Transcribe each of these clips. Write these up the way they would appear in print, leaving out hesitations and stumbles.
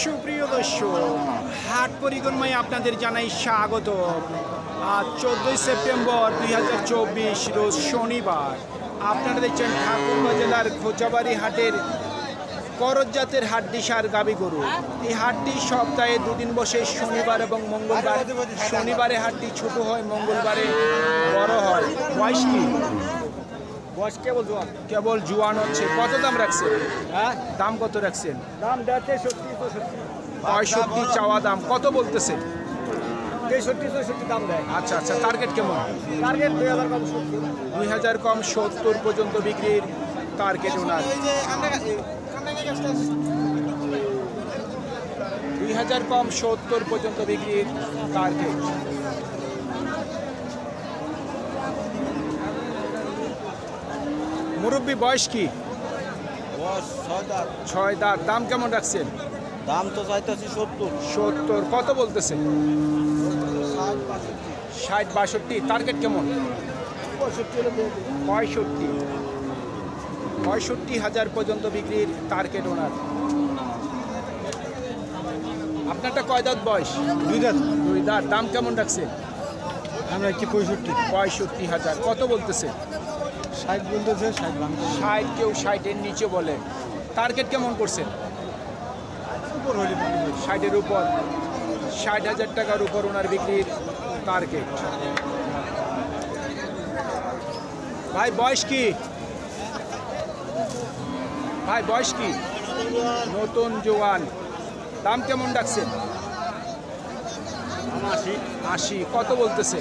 সুপ্রিয় দর্শক, হাট পরিক্রমায় আপনাদের জানাই স্বাগত। আজ 14 সেপ্টেম্বর 2024 রোজ শনিবার। আপনারা দেখছেন ঠাকুরগাঁও জেলার খোঁচাবাড়ি হাটের করজ জাতের হাটটি সার গাবি গরু। এই হাটটি সপ্তাহে দুদিন বসে, শনিবার এবং মঙ্গলবার। শনিবারে হাটটি ছোট হয়, মঙ্গলবারে বড় হয়। বয়স কি? বয়স কেবল জোয়ান। কেবল জোয়ান হচ্ছে। কত দাম রাখছেন? হ্যাঁ, দাম কত রাখছেন? দাম 63-64। 65 চাওয়া দাম। কত বলতেছে? 63-64 দাম দেয়। আচ্ছা আচ্ছা, টার্গেট কেমন? টার্গেট 2000 কম 70। 2000 কম 70 পর্যন্ত বিক্রির টার্গেট ওনার। 2000 কম 70 পর্যন্ত বিক্রির টার্গেট। মুরব্বী বয়স কি? বয়স 6 দাঁত। 6 দাঁত। দাম কেমন রাখছেন? দাম তো চাইতেছি 70। 70। কত বলতেছে? 60-62। টার্গেট কেমন? 65,000 পর্যন্ত বিক্রির টার্গেট ওনার। আপনারটা কয় দাঁত বয়স? 2 দাঁত। 2 দাঁত। দাম কেমন রাখছে? আমরা কি 65,000। কত বলতেছে? 60 বলতেছে, 60 ভাঙতে 60। কেউ 60-এর নিচে বলে। টার্গেট কেমন করছেন? উপর হইলে 60-এর উপর। 60,000 টাকার উপর ওনার বিক্রির টার্গেট। ভাই বয়স কি? ভাই বয়স কি? নতুন জোয়ান। দাম কেমন রাখছেন? 80। কত বলতেছে?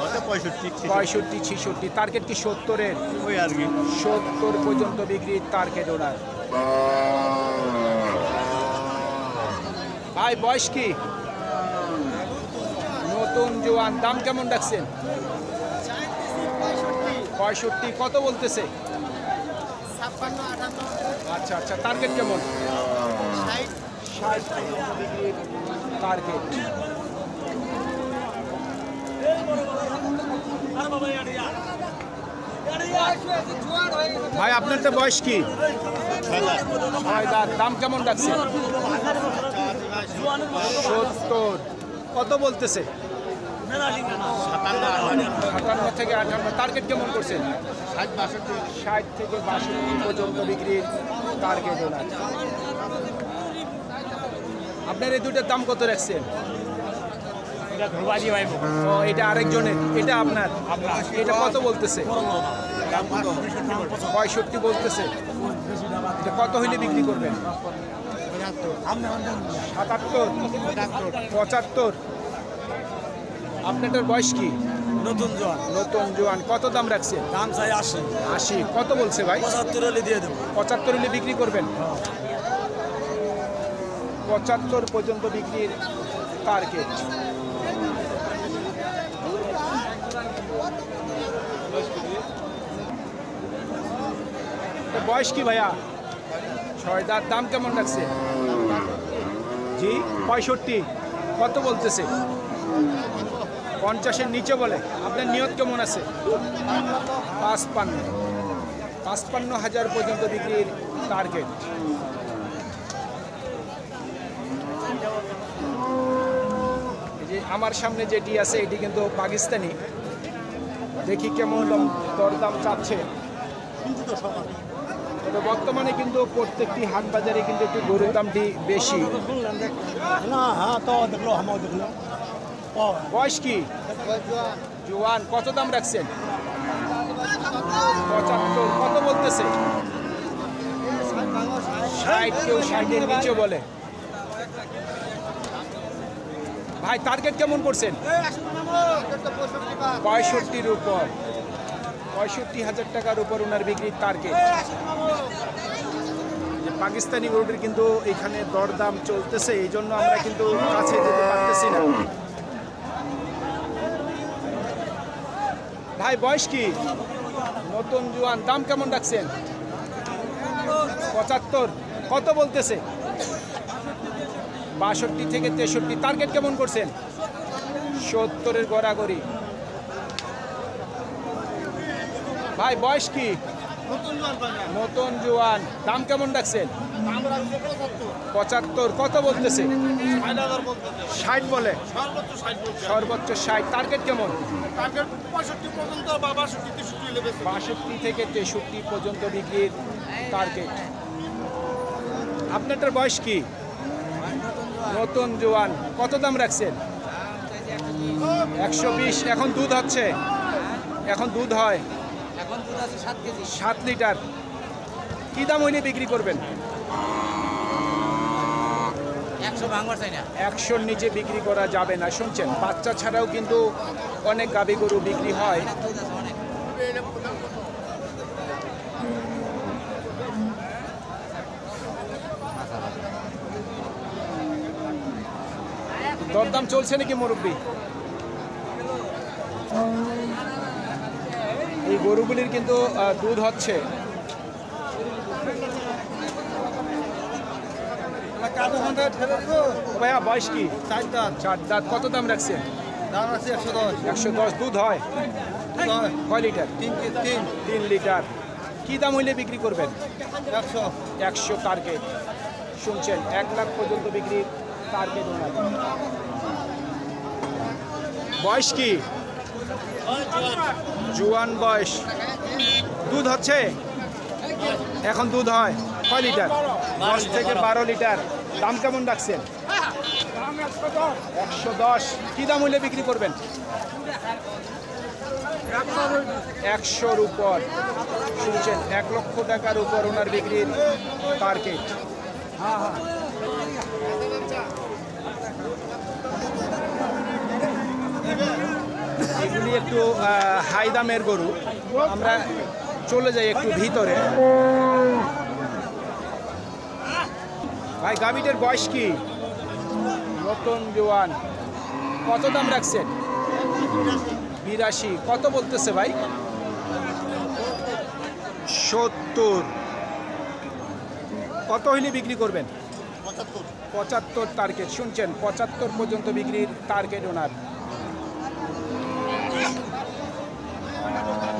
65-66। টার্গেট কি 70-এর? ওই আর কি 70 পর্যন্ত বিক্রির টার্গেট ওনার। ভাই বয়স কি? নতুন জোয়ান। দাম কেমন রাখছেন? 65। কত বলতেছে? 56-58। আচ্ছা আচ্ছা, টার্গেট কেমন? 60 বিক্রির টার্গেট। ভাই আপনারটা বয়স কি? 6 দাঁত। দাম কেমন রাখছে? 70। কত বলতেছে? 57 থেকে 58। টার্গেট কেমন করছেন? 60 থেকে 62 পর্যন্ত বিক্রির টার্গেট ওনার। আপনার এই দুটোর দাম কত রাখছেন? এটা ঘুরবাজি ভাই। ও, এটা আরেকজনের, এটা আপনার। এটা কত বলতেছে? 65 বলতেছে। এটা কত হইলে বিক্রি করবেন? 77, 75। আপনারটার বয়স কি? নতুন জোয়ান। নতুন জোয়ান। কত দাম রাখছে? দাম চাই 80। 80। কত বলছে ভাই? 75 হলে দিয়ে দেবো। 75 হলে বিক্রি করবেন? 75 পর্যন্ত বিক্রির টার্গেট। বয়স কি ভাইয়া? 6 দাঁত। দাম কেমন রাখছে? জি 65। কত বলতেছে? 50-এর নিচে বলে। আপনার নিয়ত কেমন আছে? 55,000 পর্যন্ত বিক্রির টার্গেট। এই যে আমার সামনে যেটি আছে, এটি কিন্তু পাকিস্তানি। দেখি কেমন দরদাম চাচ্ছে। তবে বর্তমানে কিন্তু প্রত্যেকটি হাট বাজারে কিন্তু একটু গরুর দামটি বেশি। না হ্যাঁ, তো দেখলো আমাও দেখলো। বয়স কি? জোয়ান। কত দাম রাখছেন? 75। কত বলতেছে? 60। কেউ 60-এর নিচে বলে। ভাই টার্গেট কেমন করছেন? 65-র উপর। 65,000 টাকার উপর ওনার বিক্রির টার্গেট। পাকিস্তানি গরুটির কিন্তু এখানে দরদাম চলতেছে, এই জন্য আমরা কিন্তু কাছে যেতে পারতেছি না। ভাই বয়স কি? নতুন জোয়ান। দাম কেমন রাখছেন? 75। কত বলতেছে? 62 থেকে 63। টার্গেট কেমন করছেন? 70-এর গড়াগড়ি। ভাই বয়স কি? নতুন জোয়ান দাম কেমন রাখছেন? 75। কত বলতেছে? 60 বলে। সর্বোচ্চ 60। টার্গেট কেমন? 62 থেকে 63 পর্যন্ত বিক্রির টার্গেট। আপনারটার বয়স কি? নতুন জোয়ান। কত দাম রাখছেন? 120। এখন দুধ হচ্ছে? এখন দুধ হয় 7 লিটার। কি দাম হইলে বিক্রি করবেন? 100-র নিচে বিক্রি করা যাবে না। শুনছেন, বাচ্চা ছাড়াও কিন্তু অনেক গাভী গরু বিক্রি হয়। দরদাম চলছে নাকি মুরব্বী? এই গরুগুলির কিন্তু দুধ হচ্ছে। ভাইয়া বয়স কি? 4 দাঁত। কত দাম রাখছেন? 110। দুধ হয় কয় লিটার? 3 লিটার। কি দাম হইলে বিক্রি করবেন? 100 টার্গেট। শুনছেন, 1 লাখ পর্যন্ত বিক্রির টার্গেট ওনার। বয়স কি? জোয়ান বয়স। দুধ হচ্ছে? এখন দুধ হয় কয় লিটার? 10 থেকে 12 লিটার। দাম কেমন রাখছেন? 110। কি দাম হইলে বিক্রি করবেন? 100-র উপর। শুনছেন, 1 লক্ষ টাকার উপর ওনার বিক্রির টার্গেট। এগুলি একটু হাই দামের গরু। আমরা চলে যাই একটু ভিতরে। ভাই, গাভীটার বয়স কি? নতুন জোয়ান। কত দাম রাখছেন? 82। কত বলতেছে ভাই? 70। কত হইলে বিক্রি করবেন? 75 টার্গেট। শুনছেন, 75 পর্যন্ত বিক্রির টার্গেট ওনার।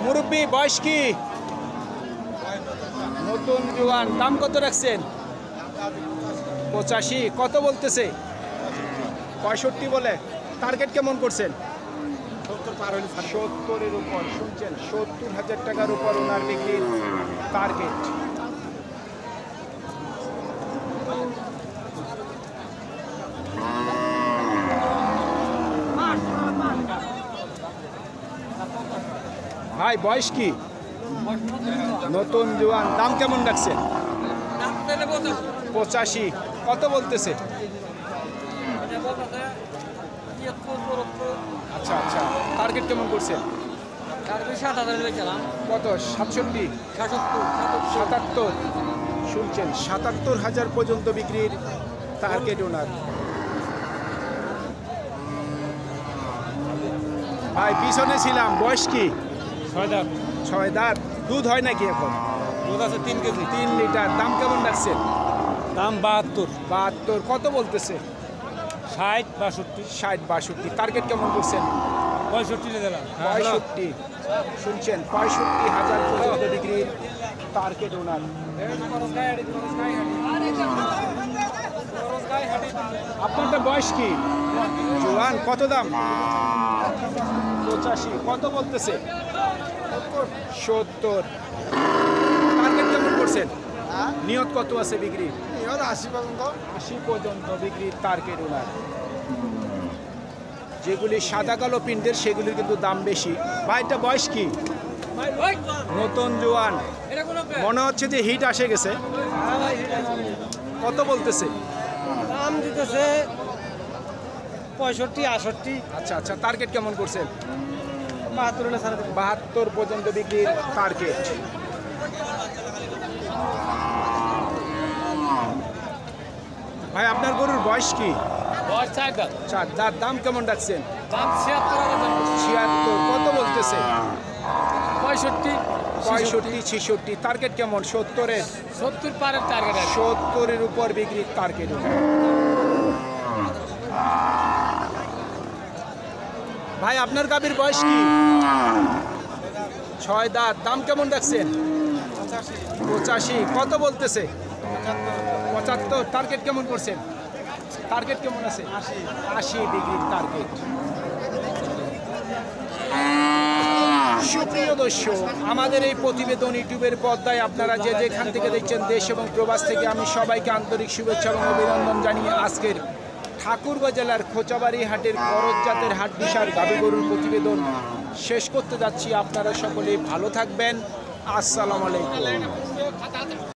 মুরব্বী বয়স কি? নতুন জোয়ান। দাম কত রাখছেন? 85। কত বলতেছে? 65 বলে। টার্গেট কেমন করছেন? 70-এর উপর। শুনছেন, 70,000 টাকার উপর ওনার বিক্রির টার্গেট। ভাই, বয়স কি? নতুন জোয়ান। দাম কেমন রাখছেন? 85। কত বলতেছে? আচ্ছা আচ্ছা। টার্গেট কেমন করছেন? কত? 67? 77। শুনছেন, 77,000 পর্যন্ত বিক্রির টার্গেট ওনার। ভাই, পিছনে ছিলাম। বয়স কি? 6 দাঁত। দুধ হয় নাকি এখন? দুধ আছে 3 কেজি। 3 লিটার। দাম কেমন রাখছেন? দাম 72। 72। কত বলতেছে? 60-62। টার্গেট কেমন করছেন? 65 দিলাম। 65। শুনছেন, 65,000 পর্যন্ত বিক্রির টার্গেট ওনার। আপনারটা বয়স কি? জোয়ান। কত দাম? 85। কত বলতেছে? 70। টার্গেট কেমন করছেন? নিয়ত কত আছে বিক্রি? 80 পর্যন্ত বিক্রির টার্গেট ওনার। যেগুলি সাদা কালো প্রিন্টের সেগুলির কিন্তু দাম বেশি। ভাইটা বয়স কি? নতুন জোয়ান। মনে হচ্ছে যে হিট আসে গেছে। কত বলতেছে? দাম দিতেছে 65-68। আচ্ছা আচ্ছা। টার্গেট কেমন করছেন? 72 পর্যন্ত বিক্রির টার্গেট। ভাই, আপনার গরুর বয়স কি? 4 দাঁত। দাম কেমন রাখছেন? 76। কত বলতেছে? 65-66। টার্গেট কেমন? 70-এর? 70 পারের টার্গেট। 70-এর উপর বিক্রির টার্গেট। ভাই, আপনার গাভীর বয়স কি? 6 দাঁত। দাম কেমন রাখছেন? 85 কত বলতেছে? 75 টার্গেট কেমন করছেন? টার্গেট কেমন আছে? 80 ডিগ্রির টার্গেট। সুপ্রিয় দর্শক, আমাদের এই প্রতিবেদন ইউটিউবের পর্দায় আপনারা যে যেখান থেকে দেখছেন দেশ এবং প্রবাস থেকে আমি সবাইকে আন্তরিক শুভেচ্ছা এবং অভিনন্দন জানিয়ে আজকের ঠাকুরগাঁ জেলার খোঁচাবাড়ি হাটের করজ জাতের হাট বিশাল গাভী গরুর প্রতিবেদন শেষ করতে যাচ্ছি। আপনারা সকলে ভালো থাকবেন। আসসালামু আলাইকুম।